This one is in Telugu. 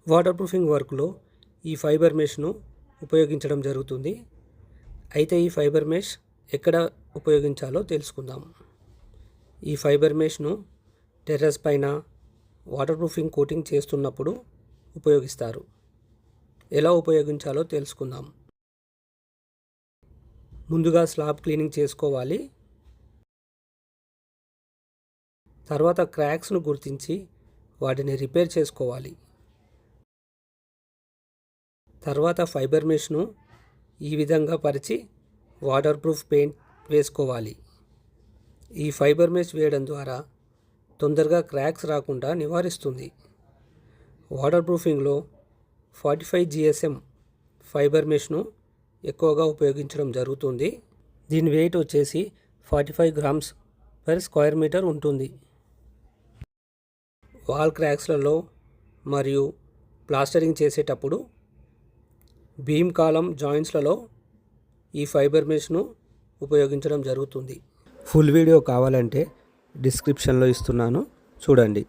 వాటర్ ప్రూఫింగ్ వర్క్లో ఈ ఫైబర్ మెష్ను ఉపయోగించడం జరుగుతుంది. అయితే ఈ ఫైబర్ మెష్ ఎక్కడ ఉపయోగించాలో తెలుసుకుందాం. ఈ ఫైబర్ మెష్ను టెర్రస్ పైన వాటర్ ప్రూఫింగ్ కోటింగ్ చేస్తున్నప్పుడు ఉపయోగిస్తారు. ఎలా ఉపయోగించాలో తెలుసుకుందాం. ముందుగా స్లాబ్ క్లీనింగ్ చేసుకోవాలి. తర్వాత క్రాక్స్ను గుర్తించి వాటిని రిపేర్ చేసుకోవాలి. తర్వాత ఫైబర్ మెష్ను ఈ విధంగా పరిచి వాటర్ ప్రూఫ్ పెయింట్ వేసుకోవాలి. ఈ ఫైబర్ మెష్ వేయడం ద్వారా తొందరగా క్రాక్స్ రాకుండా నివారిస్తుంది. వాటర్ ప్రూఫింగ్లో 45 GSM ఫైబర్ మెష్ను ఎక్కువగా ఉపయోగించడం జరుగుతుంది. దీని వెయిట్ వచ్చేసి 45 grams per square meter ఉంటుంది. వాల్ క్రాక్స్లలో మరియు ప్లాస్టరింగ్ చేసేటప్పుడు బీమ్ కాలం జాయింట్స్లలో ఈ ఫైబర్ మెష్ను ఉపయోగించడం జరుగుతుంది. ఫుల్ వీడియో కావాలంటే డిస్క్రిప్షన్లో ఇస్తున్నాను, చూడండి.